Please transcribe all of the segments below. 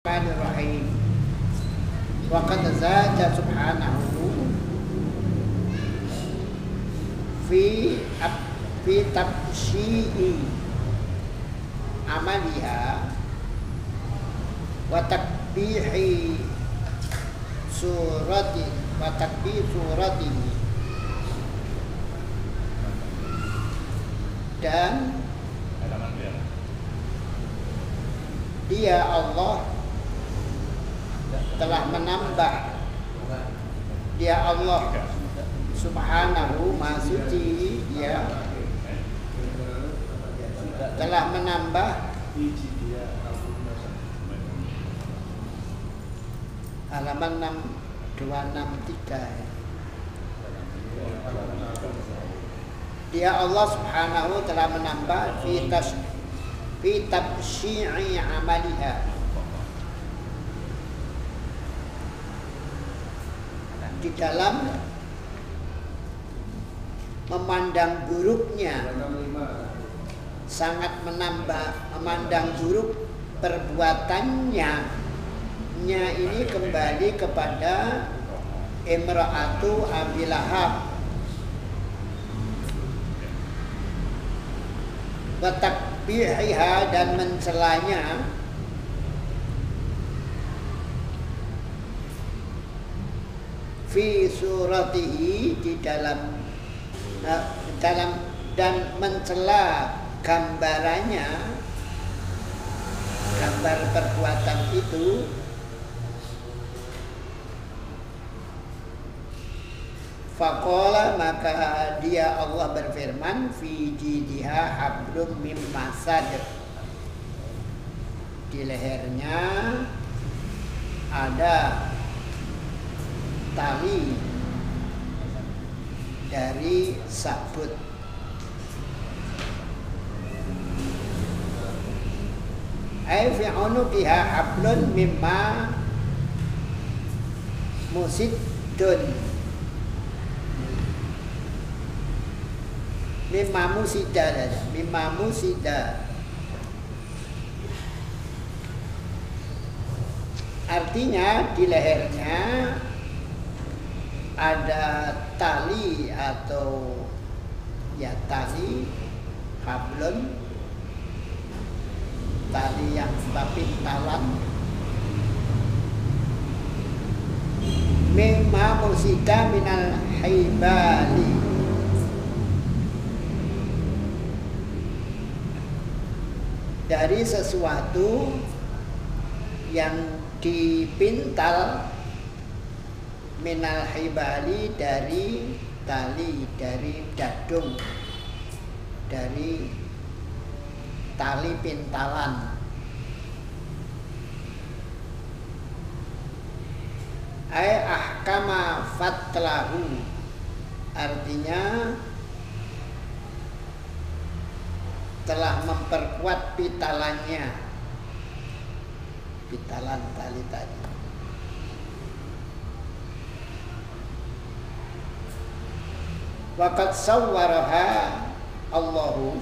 Bismillahirrahmanirrahim. Wa qad zada subhanahu fi tabsyi'i amaliha wa takbihi suratihi dan dia Allah telah menambah, dia Allah subhanahu maha suci, dia telah menambah halaman 6263. Dia Allah subhanahu telah menambah fi tabsyi'i amaliha, di dalam memandang buruknya, sangat memandang buruk perbuatannya. Ini kembali kepada Imra'atu Abi Lahab. Wa takbihiha, dan mencelanya, fi suratihi, di dalam dan mencela gambarannya, gambar perbuatan itu. Faqala, maka dia Allah berfirman, fi jidiha hablum mim masad, di lehernya ada tali dari sabut. Ai fi unuqiha hablun mimma musiddun, mimma musida, artinya di lehernya ada tali atau tali hablun, tali yang pintalan, mimma musida minal haibali, dari sesuatu yang dipintal, minal haibali, dari tali, dari dadung, dari tali pintalan. Ai ahkama fatlahu, artinya telah memperkuat pitalannya, pitalan tali tadi. Faqad sawwaraha Allahu,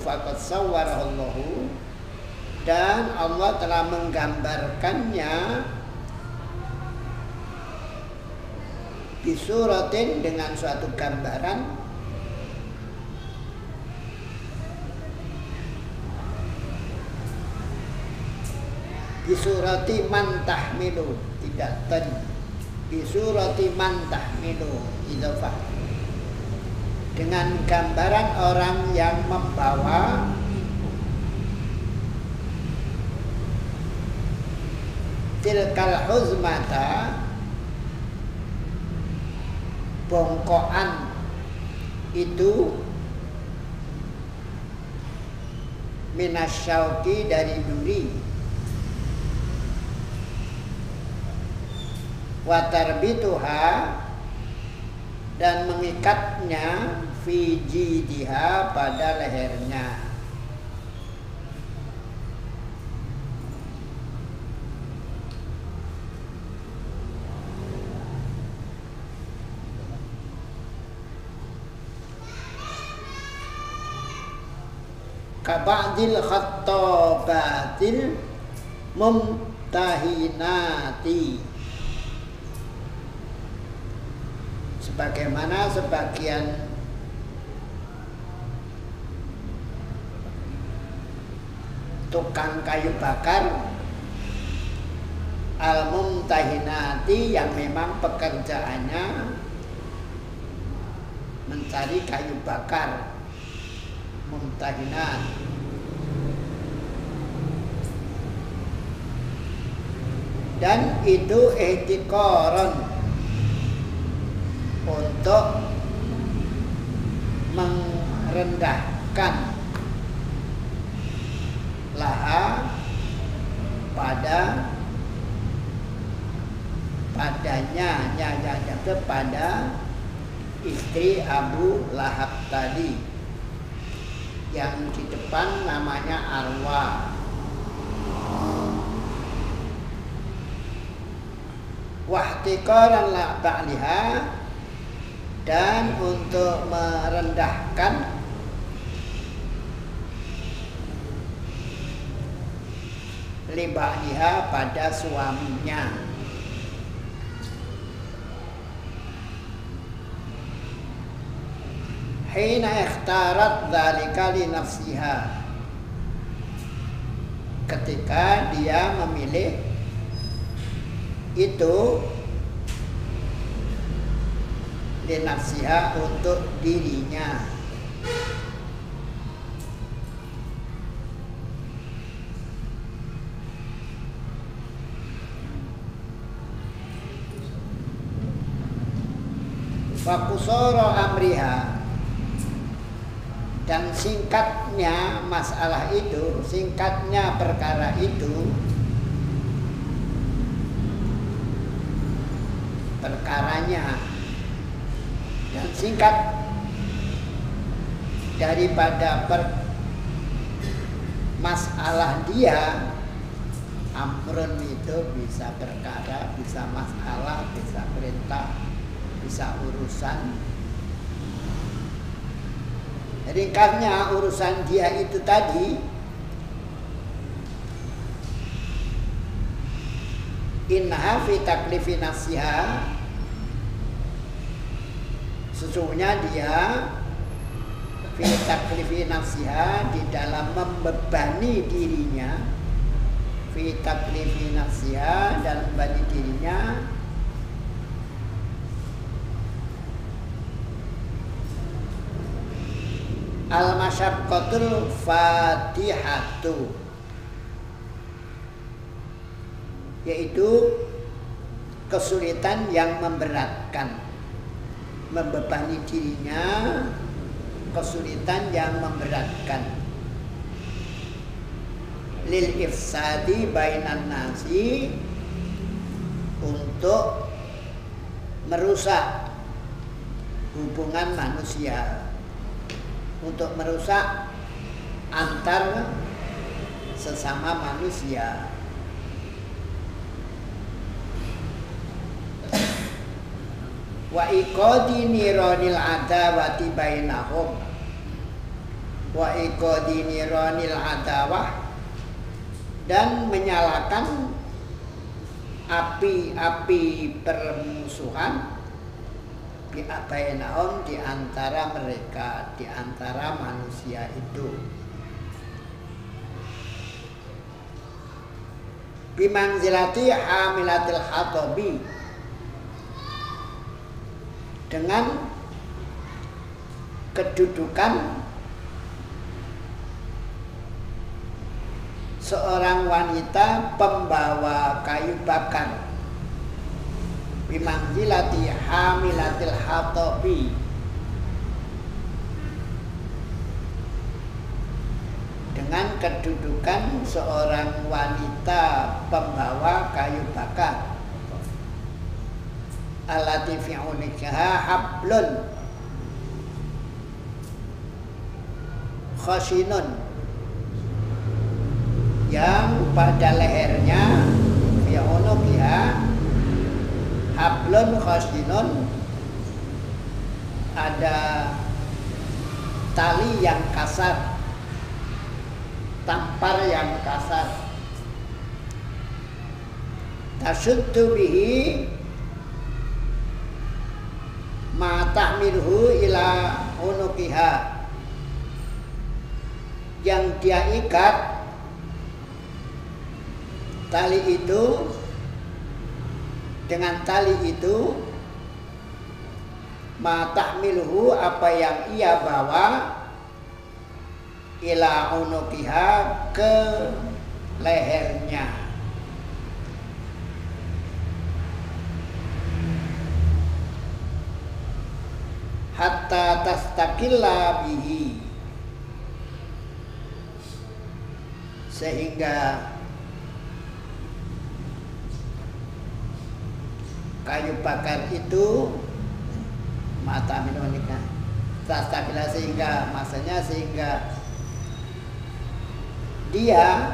dan Allah telah menggambarkannya, bisuratin, dengan suatu gambaran, bisurati man tahmilu, tidak ten, bisurati man tahmilu idhofah, dengan gambaran orang yang membawa tilkal huzmata, bongkoan itu, minasyauki, dari duri, watarbituha, dan mengikatnya, fi jidiha, pada lehernya. Kaba'dil khattabatil mumtahinati, sebagaimana sebagian tukang kayu bakar al-mumtahinati yang memang pekerjaannya mencari kayu bakar, mumtahinat. Dan itu ihtikoron, untuk merendahkan laha padanya kepada istri Abu Lahab tadi yang di depan namanya Arwa. Wahtikoran la ba'liha, dan untuk merendahkan liba'liha pada suaminya. Hina ikhtarat dzalika li nafsiha, ketika dia memilih itu li nafsiha, untuk dirinya. Fakusoro amriha, dan singkatnya masalah itu, singkatnya perkara itu, perkaranya, dan singkat daripada masalah dia. Amrun itu bisa perkara, bisa masalah, bisa perintah, bisa urusan. Ringkasnya urusan dia itu tadi, innaha fi taklifi nafsiha, sesungguhnya dia fi taklifi nafsiha, di dalam membebani dirinya, fi taklifi nafsiha, dalam membebani dirinya, al-masyaqqatul fatihatu, yaitu kesulitan yang memberatkan, membebani dirinya, kesulitan yang memberatkan. Lil ifsadi bainan nasi, untuk merusak hubungan manusia, untuk merusak antar sesama manusia. Wa iqadi niranil adawati bainahum, wa iqadi niranil adawah, dan menyalakan api-api permusuhan bainahum, di antara mereka, di antara manusia itu. Bimanzilati hamilatil khatabi, dengan kedudukan seorang wanita pembawa kayu bakar. Bimanzilati hamilatil khatabi, dengan kedudukan seorang wanita pembawa kayu bakar. Allati fi unikaha hablun khashinun, yang pada lehernya fi unukiha hablun khashinun, ada tali yang kasar, tampar yang kasar. tasuddu bihi ma ta'milhu ila unuqiha, yang dia ikat tali itu, dengan tali itu ma ta'milhu, apa yang ia bawa, ila unuqiha, ke lehernya. Hatta tastaqilla bihi, sehingga kayu bakar itu mata minunika tastaqilla, sehingga maksudnya sehingga dia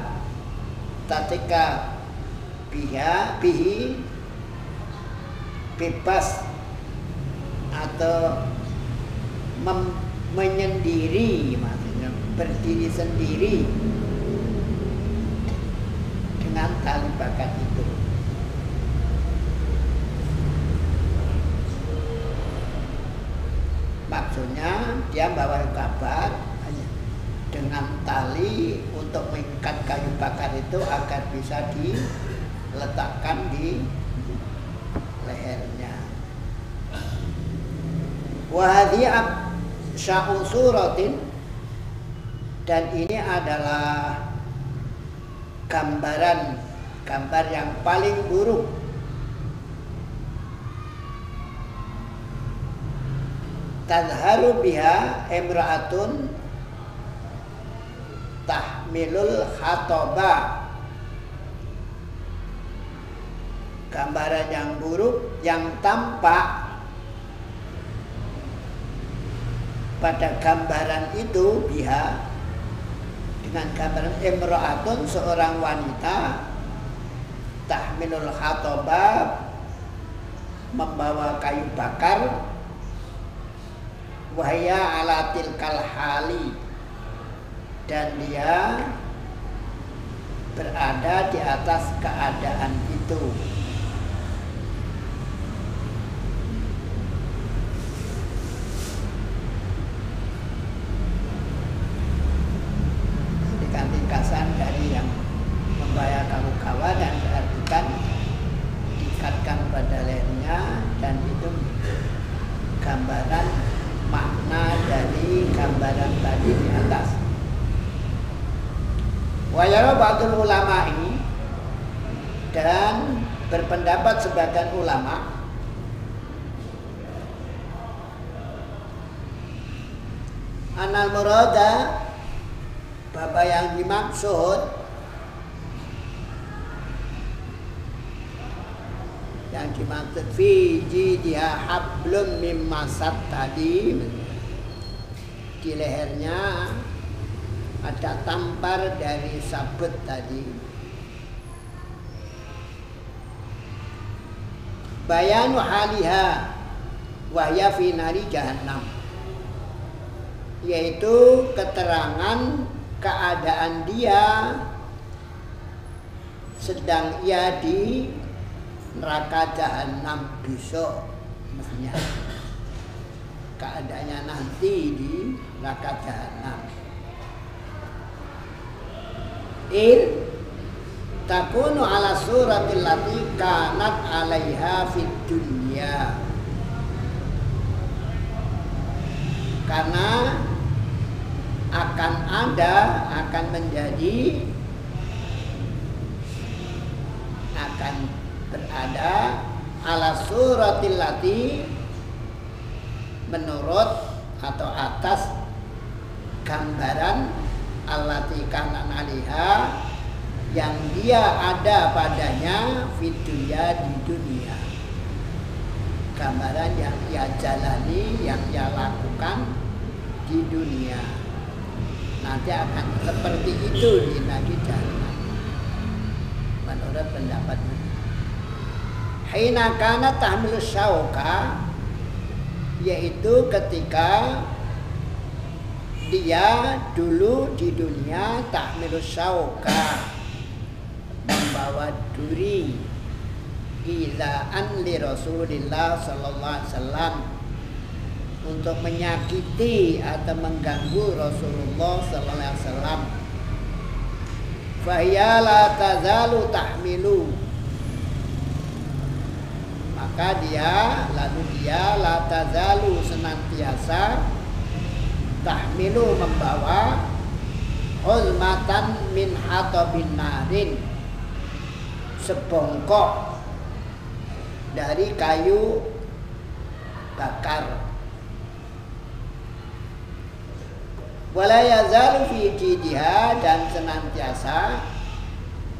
tatika bihi bebas atau menyendiri, maksudnya berdiri sendiri dengan tali bakar itu. Maksudnya dia bawa kabar dengan tali untuk mengikat kayu bakar itu agar bisa diletakkan di lehernya. Wahdi sya'u suratin, dan ini adalah gambar yang paling buruk. Tadharu biha imra'atun tahmilul khataba, gambaran yang buruk yang tampak pada gambaran itu, biha dengan gambaran imra'atun, seorang wanita, tahmilul khataba, membawa kayu bakar, wahya ala tilkal hali, dan dia berada di atas keadaan itu. Ringkasan dari yang membayar kawa dan diartikan diikatkan pada lehernya, dan itu gambaran makna dari gambaran tadi di atas. Wayara ba'dul ulama ini, dan berpendapat sebagian ulama anal murada, bahwa yang dimaksud fi jidha hablum mim masad tadi, di lehernya ada tampar dari sabut tadi. Bayanu haliha wahya fi nari jahannam, yaitu keterangan keadaan dia sedang ia di neraka jahanam besok, maksudnya keadaannya nanti di neraka jahanam. Takunu ala suratil lati kanat alaiha fid dunya, karena akan menjadi, akan berada ala suratil lati, menurut atau atas gambaran allati kana alaiha, yang dia ada padanya fidunya, di dunia, gambaran yang ia jalani, yang ia lakukan di dunia, nanti akan seperti itu di negeri jannah menurut pendapat. Hina kana tahmilus syauka, yaitu ketika dia dulu di dunia tahmilus syauka, membawa duri, izaan li Rasulillah sallallahu alaihi wasallam, untuk menyakiti atau mengganggu Rasulullah sallallahu alaihi wasallam. Fahiya la tazalu tahmilu, maka dia la tazalu senantiasa tahmilu membawa hulmatan min hatabin narin, sebongkok dari kayu bakar. Wala yazalu fi jidiha, dan senantiasa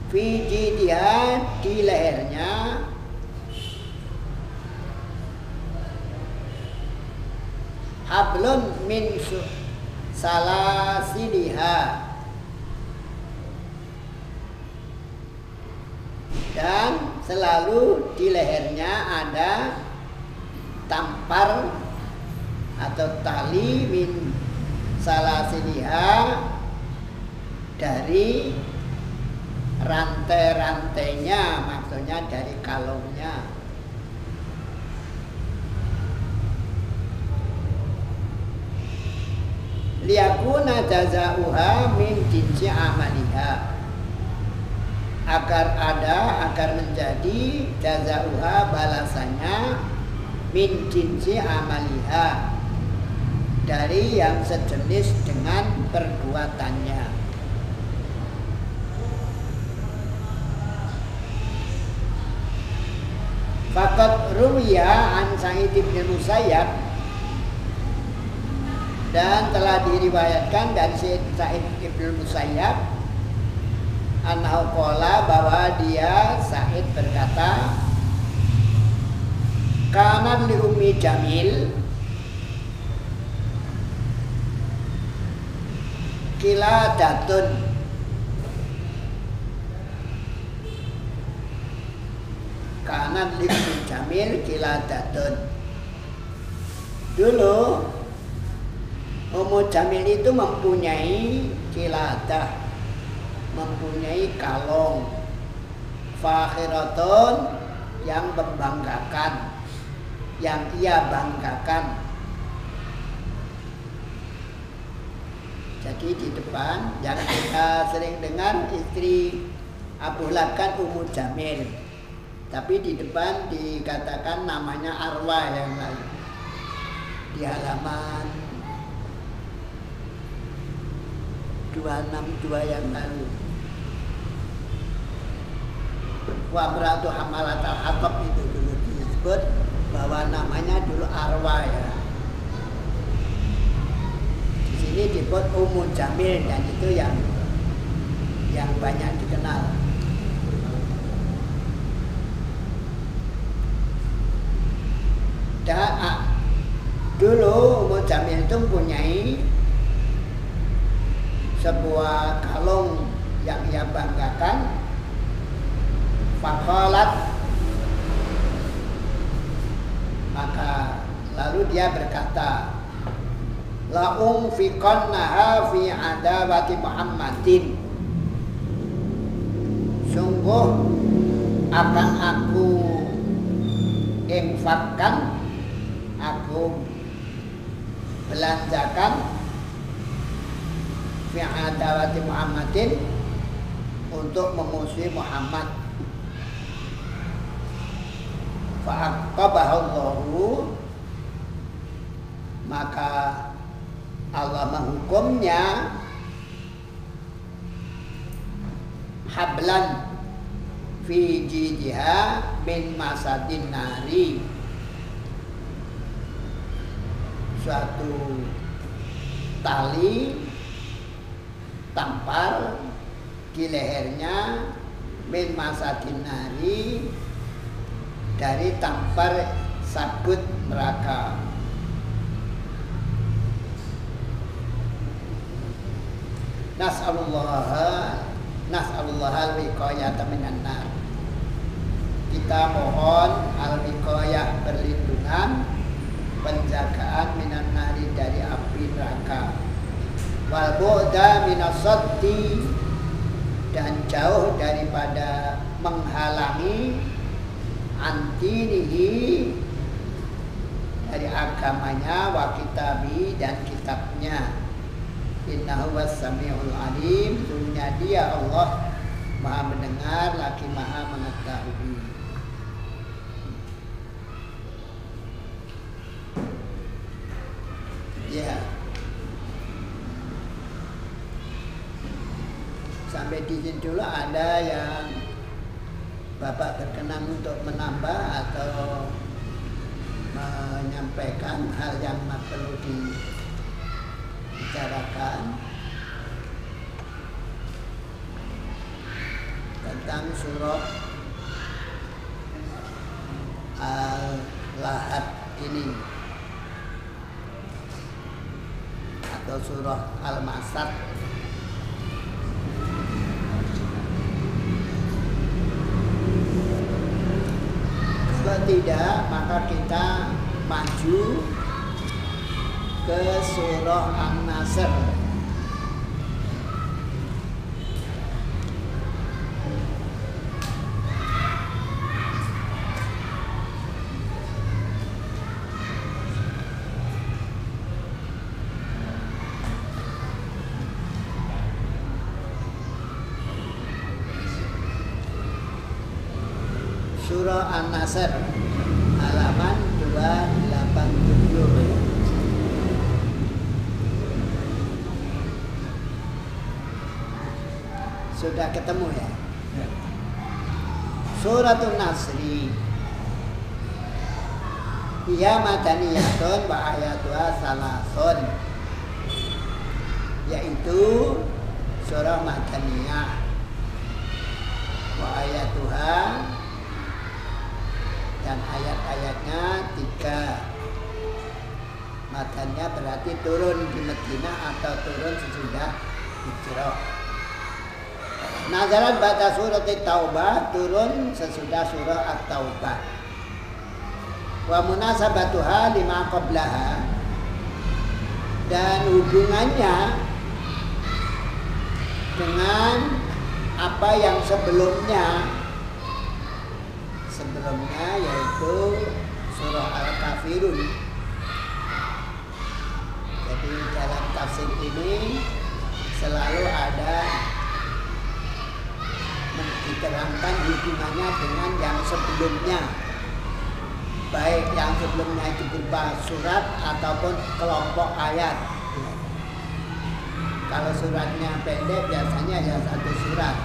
fi jidiha, di lehernya, hablun min salasiliha, dan selalu di lehernya ada tampar atau tali min salasiliha, dari rantai-rantainya, maksudnya dari kalungnya. Liyakuna jazauha min jinsi amaliha, agar menjadi jazauha, balasannya, min jinsi amaliha, dari yang sejenis dengan perbuatannya. Faqad ruwiya an Sa'id bin Musayyab, dan telah diriwayatkan dari Sa'id bin Musayyab, annahu qala, bahwa dia Sa'id berkata, kana li Ummi Jamil kiladatun, kana li Ummi Jamil kiladatun. Dulu Ummu Jamil itu mempunyai kiladah, mempunyai kalung, fakhiratun, yang membanggakan, yang ia banggakan. Jadi di depan yang kita sering dengar istri Abu Lahab Ummu Jamil, tapi di depan dikatakan namanya Arwah yang lain. Di halaman 262 yang lalu. Wa amratu hamalatal hatab itu dulu disebut bahwa namanya dulu Arwah ya. Ini disebut Ummu Jamil, dan itu yang banyak dikenal. Dulu Ummu Jamil itu mempunyai sebuah kalung yang ia banggakan. Faqalat, maka lalu dia berkata, la unfiqannaha fi adawati Muhammadin, sungguh akan aku infakkan, aku belanjakan fi adawati Muhammadin, untuk memusuhi Muhammad. Fa'aqabahallahu, maka Allah menghukumnya hablan fi jidiha min masadin nari, suatu tali tampar di lehernya, min masadin nari, dari tampar sabut neraka. Nas'alullah al-wiqayata minan nar. Kita mohon al-wiqayah, perlindungan, penjagaan, minan nari, dari api neraka. Wal bu'da minas saddi, dan jauh daripada menghalangi antinihi dari agamanya, wa kitabi dan kitabnya. Innahu was-sami'ul alim, sesungguhnya Dia Allah Maha mendengar lagi Maha mengetahui. Ya. Sampai di sini dulu. Ada yang Bapak berkenan untuk menambah atau menyampaikan hal yang perlu dibicarakan tentang surah Al-Lahab ini atau surah Al-Masad. Kalau tidak, maka kita maju ke surah An-Nasr. Surah An-Nasr halaman 287. Sudah ketemu ya? Suratul Nasri Ia madaniyatun wa ayatuha salasun, yaitu surah madaniyah, wa ayatuha dan ayat-ayatnya 3. Madannya berarti turun di Madinah atau turun sesudah hijrah. Nazalat ba'da surat Taubah, turun sesudah surah At-Taubah. Wa munasabatuha lima qablaha, dan hubungannya dengan apa yang sebelumnya yaitu surah Al-Kafirun. Jadi dalam tafsir ini selalu ada diterangkan hubungannya dengan yang sebelumnya, baik yang sebelumnya itu berupa surat ataupun kelompok ayat. Kalau suratnya pendek biasanya ya satu surat.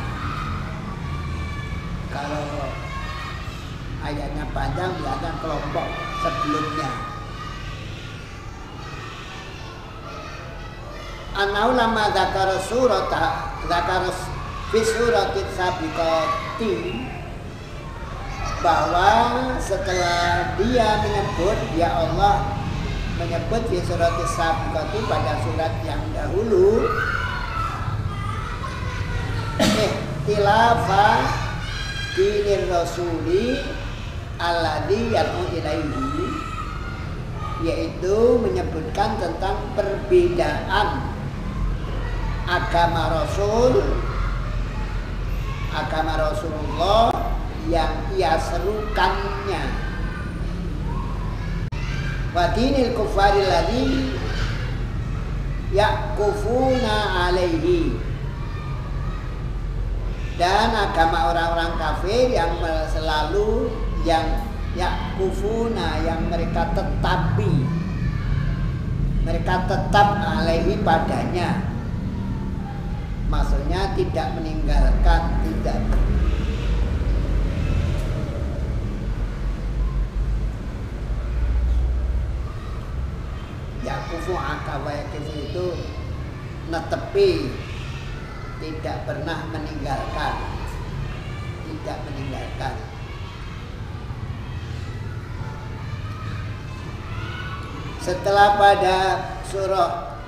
Kalau ayatnya panjang biasanya kelompok sebelumnya. Anau lama zakara surata zakara fi suratit sabiqati, bahwa setelah dia menyebut, ya Allah menyebut fi suratis sabiqati pada surat yang dahulu, tilafa dinir rasuli alladhi yad'u ilaihi, yaitu menyebutkan tentang perbedaan agama Rasulullah yang ia serukannya, wa dinil kufari alladhi yakufuna alaihi, dan agama orang-orang kafir yang selalu yang yakufuna, yang mereka tetap alaihi padanya, maksudnya tidak meninggalkan, tidak yakufu akawa yakufu itu netepi, tidak pernah meninggalkan, tidak meninggalkan. Setelah pada surah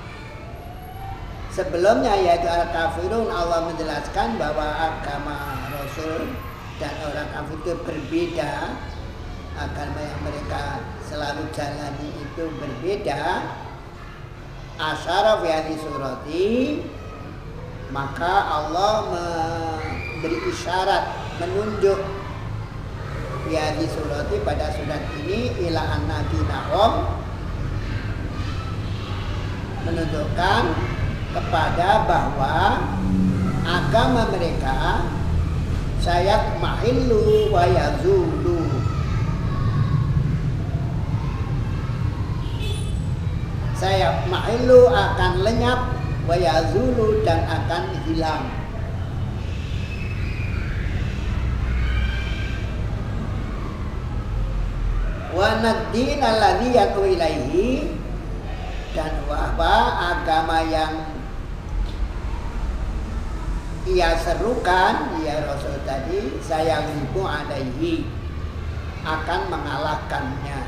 sebelumnya yaitu Al-Kafirun, Allah menjelaskan bahwa agama Rasul dan orang kafir itu berbeda, agama yang mereka selalu jalani itu berbeda. Asyara fi hadhihi surati, maka Allah memberi isyarat, menunjuk Ya di surati pada surat ini ila annabinahum menunjukkan kepada bahwa agama mereka sayat mahillu wa yazulu, sayat mahillu akan lenyap wa yazulu dan akan hilang. Wa naddin alladhi yad'u ilaihi, dan bahwa agama yang ia serukan, ya Rasul tadi, saya libu alaihi, akan mengalahkannya.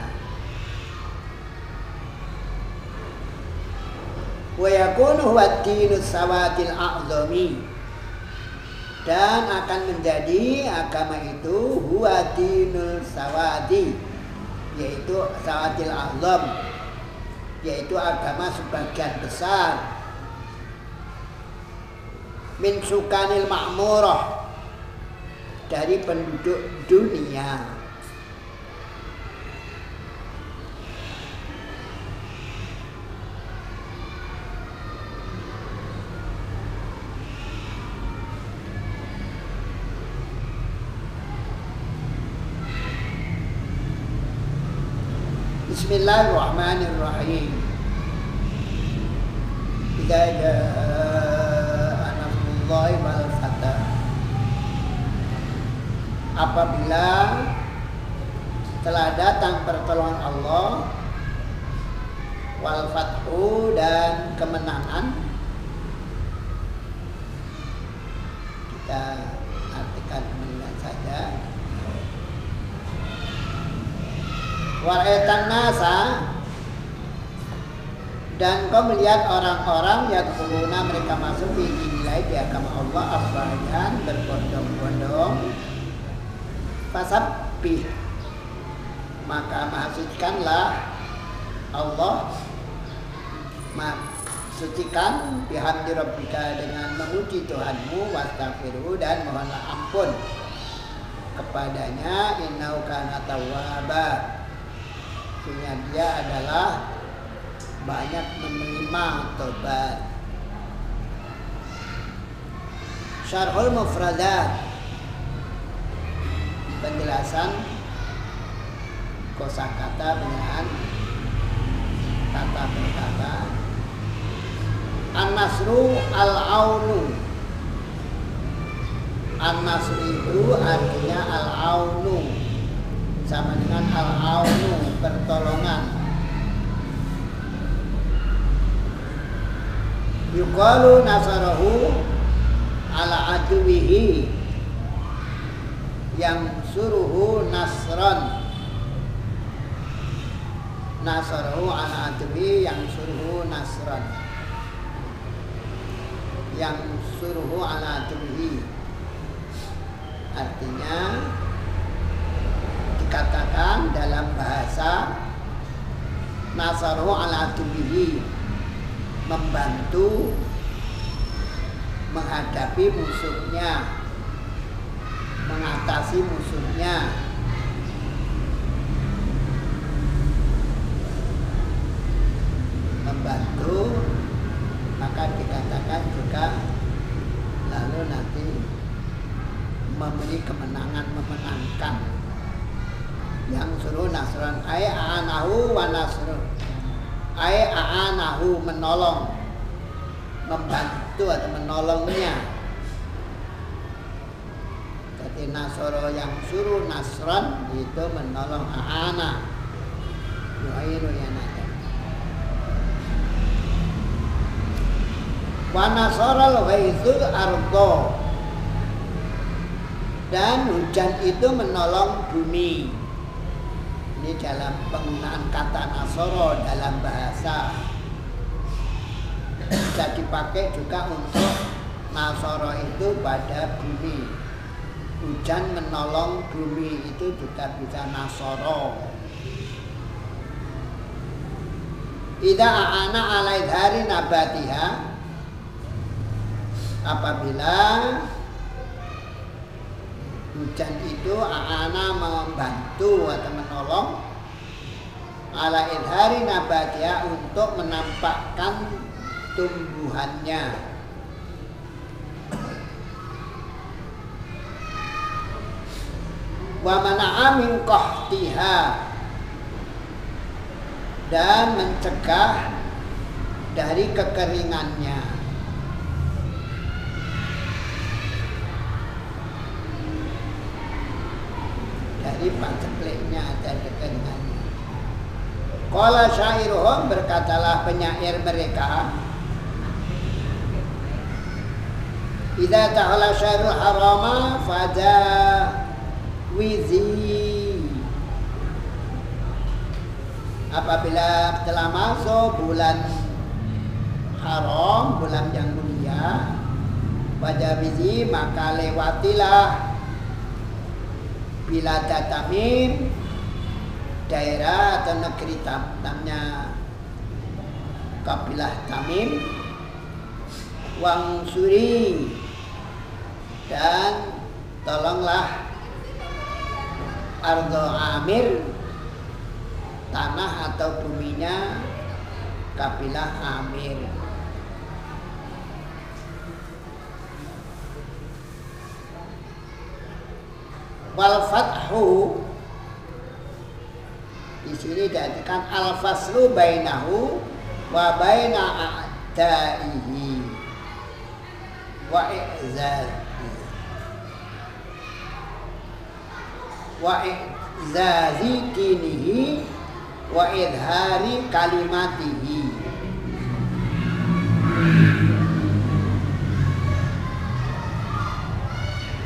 Wa yakunu huwa dinus sawadil a'zami, dan akan menjadi agama itu huwa dinul sawadi, yaitu sawadil a'zam, yaitu agama sebagian besar min sukanil ma'murah, dari penduduk dunia. Bismillahirrahmanirrahim. Idza jaa nasrullahi wal fath, apabila telah datang pertolongan Allah, wal fathu, dan kemenangan. Kita artikan kemenangan saja. Wa'aitan nasa, dan kau melihat orang-orang yang kuluna mereka masuk di nilai di agama Allah afwajan, berbondong-bondong. Fasabbih, maka maksudkanlah Allah, sucikan bihamdi rabbika, dengan memuji Tuhanmu, wastaghfirhu, dan mohonlah ampun kepadanya, innahu kana tawwaba, sesungguhnya dia adalah banyak menerima tobat. Syarhul mufradat, penjelasan kosakata dengan kata per kata. An-nasru al-aunu, an-nasru itu artinya al-aunu, sama dengan al-aunu, pertolongan. Yuqalu nasarahu ala aduwihi, yang suruhu nasran, nasarahu ala aduwihi, yang suruhu nasran, yang suruhu ala aduwihi, artinya dikatakan dalam bahasa nasarahu ala aduwihi, membantu menghadapi musuhnya, mengatasi musuhnya. Membantu, maka dikatakan juga lalu nanti memberi kemenangan, memenangkan. Yang suruh nasran ay a'anahu wa nasruh, ay a'anahu, menolong, membantu atau menolongnya. Jadi nasoro yang suruh nasran itu menolong, a'ana yu'iru ya nada. Wa nasaral ghaithul ardo, dan hujan itu menolong bumi. Ini dalam penggunaan kata nasoro dalam bahasa, bisa dipakai juga untuk nasoro itu pada bumi. Hujan menolong bumi itu juga bisa nasoro. Idza a'ana 'ala idhari nabatiha, apabila Hujan itu aana membantu atau menolong ala idhari nabatiha untuk menampakkan tumbuhannya. Wa mana'a min qahtiha, dan mencegah dari kekeringannya. Dari pancekleknya dan kekeringannya. Qala syairuhum, berkatalah penyair mereka, idza ta'ala syairul harama fada wizi, apabila telah masuk bulan haram, bulan yang mulia, pada wizi, maka lewatilah bila Tamim, daerah atau negeri namanya kabilah Tamim, wang suri, dan tolonglah Ardo Amir, tanah atau buminya kabilah Amir. Wal fathu, di sini diartikan al faslu bainahu wa baina a'daihi wa i'zazi dinihi wa idhari kalimatihi.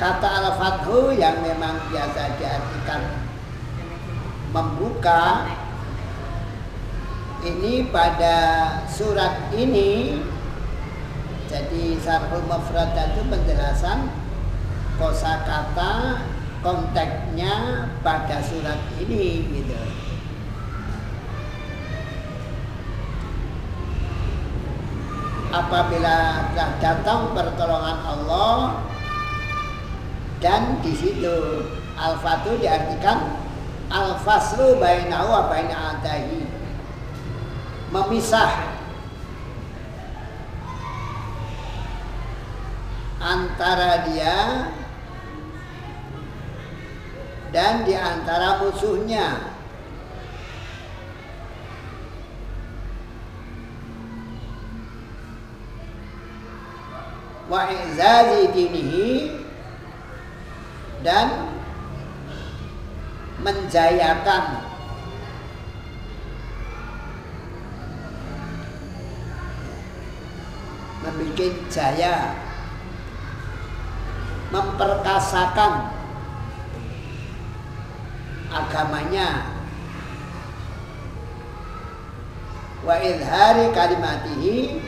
Kata al-fathu yang memang biasa diartikan membuka, ini pada surat ini, jadi Syarhul Mufradat itu penjelasan kosakata konteksnya pada surat ini gitu. Apabila telah datang pertolongan Allah, dan di situ al-fathu diartikan al-faslu bainahu wa baina a'daihi, memisah antara dia dan di antara musuhnya. Wa i'zazi dinihi, dan menjayakan membuat jaya, memperkasakan agamanya. Wa idhari kalimatihi,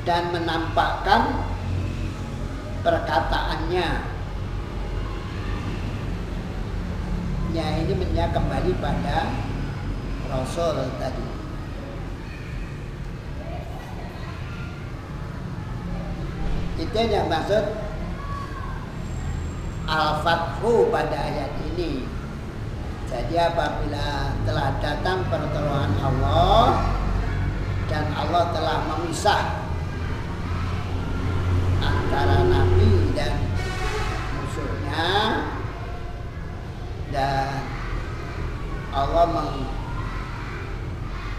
dan menampakkan perkataannya. Ya, ini kembali pada Rasul tadi. Itu yang maksud al-fathu pada ayat ini. Jadi apabila telah datang pertolongan Allah dan Allah telah memisah antara Nabi dan musuhnya, dan Allah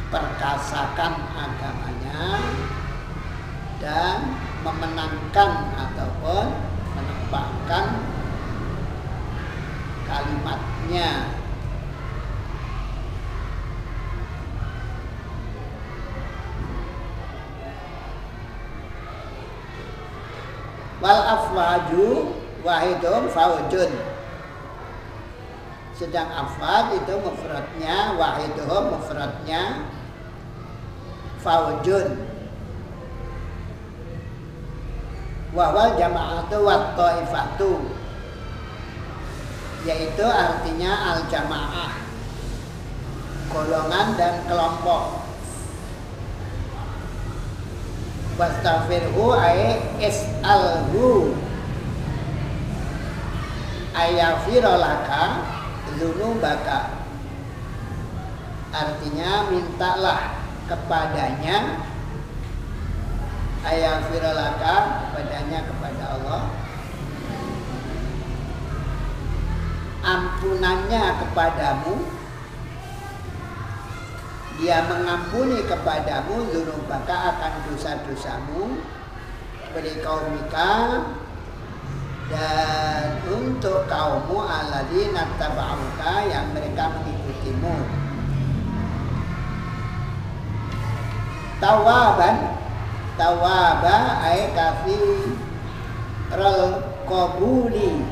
memperkasakan agamanya dan memenangkan ataupun menampakkan kalimatnya. Wal afwaju wahidum faujun, sedang afwad itu mufradnya, wahiduhum mufradnya faujun. Wawal jama'atu wa ta'ifatu, yaitu artinya al-jamaah, golongan dan kelompok. Wastaghfirhu ay is'alhu ayafirolaka dzunubaka, artinya mintalah kepadanya, ayafirolaka kepadanya, kepada Allah, ampunannya kepadamu, dia mengampuni kepadamu dzunubaka akan dosa-dosamu, beri kaumika, dan untuk kaummu alladzina tabauka yang mereka mengikutimu. Tawaba ay kafiral qabuli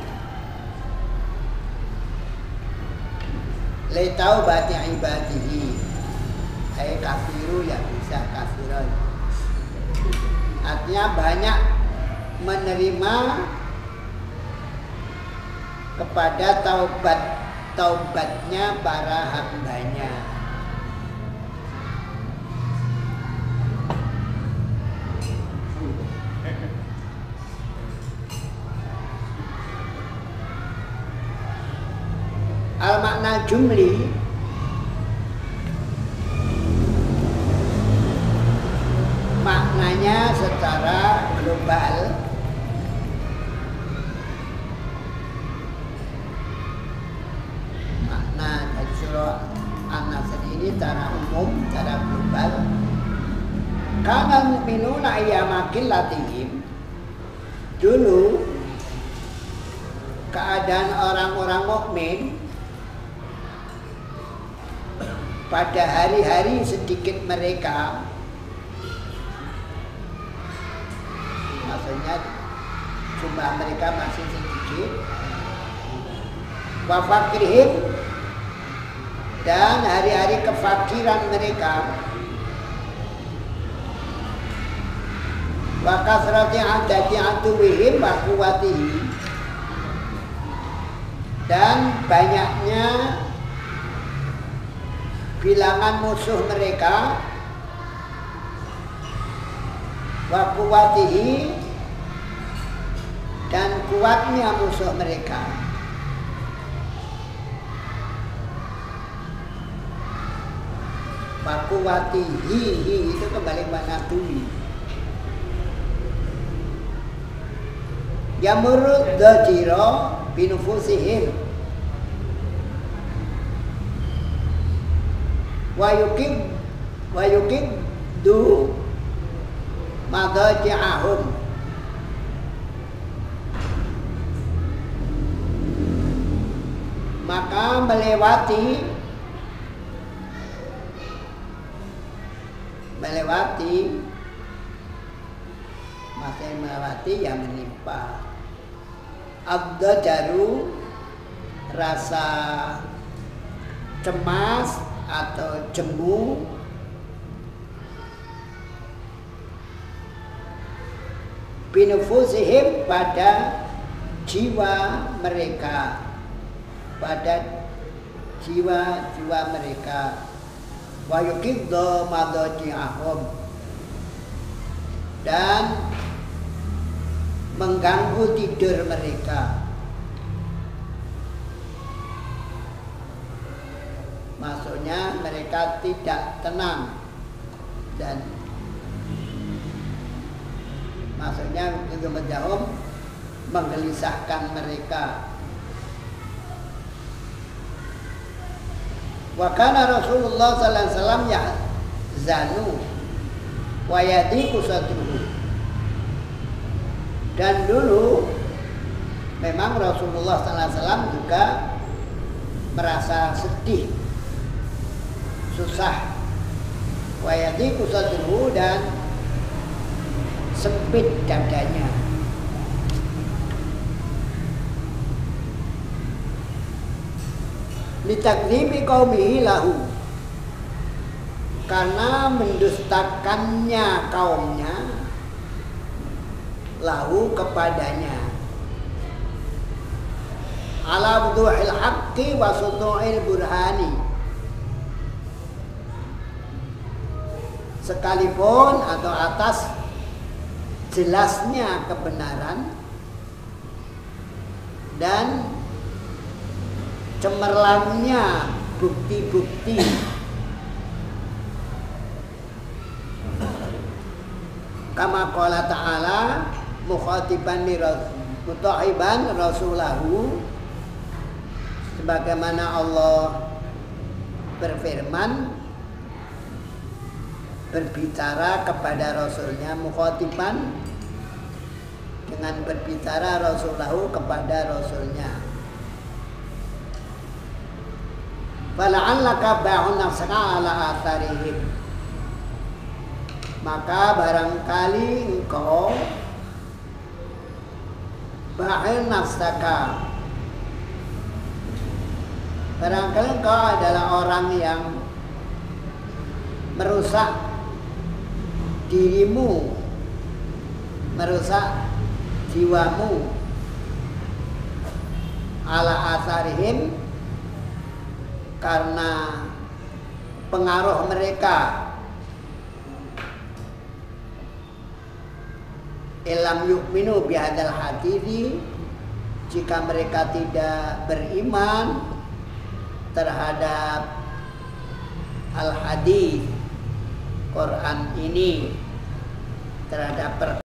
li taubati ibadihi, ay kafiru yang bisa kafiron, artinya banyak menerima kepada taubatnya para hambanya. Al makna jumli maknanya secara global makna dari surah An-Nasr ini secara umum, secara global, kana mu'minuna ayyama qillatihim, dulu keadaan orang-orang mukmin pada hari-hari sedikit mereka, maksudnya jumlah mereka masih sedikit, wa fakrihim, dan hari-hari kefakiran mereka, wa kasrati adati aduwihim wa quwwatihi, dan banyaknya bilangan musuh mereka, wa quwwatihi, dan kuatnya musuh mereka. Wa quwwatihi itu kembali mana tuwi. Yamurud dajira binufusihim wa yukiddu madaji'ahum, maka melewati masih melewati yang menimpa. Abdajaru, rasa cemas atau jemu, binufusihim, pada jiwa mereka, pada jiwa-jiwa mereka, wa yukiddu madaji'ahum, dan mengganggu tidur mereka. Maksudnya mereka tidak tenang, dan maksudnya itu menjauh menggelisahkan mereka. Wa kana Rasulullah sallallahu alaihi wasallam yahzanu wa yadiku sadruhu, dan dulu memang Rasulullah sallallahu alaihi wasallam juga merasa sedih, susah, wa yadiku sadruhu, dan sempit dadanya. Litakdzibi qaumihi lahu, karena mendustakannya kaumnya, lahu kepadanya, ala wuduhil haqqi wa sutu'il burhani, sekalipun atau atas jelasnya kebenaran dan cemerlangnya bukti-bukti kama qala ta'ala mukhatiban mutahiban rasulahu, sebagaimana Allah berfirman berbicara kepada rasulnya, mukhatiban dengan berbicara rasulahu kepada rasulnya. Fala'allaka ba'un nafsaka ala atharihim, maka barangkali engkau ba'in nafsaka, barangkali engkau adalah orang yang merusak dirimu, merusak jiwamu, ala atharihim, karena pengaruh mereka, ilam yu'minu bihadal hadisi, jika mereka tidak beriman terhadap al-hadis Quran ini, terhadap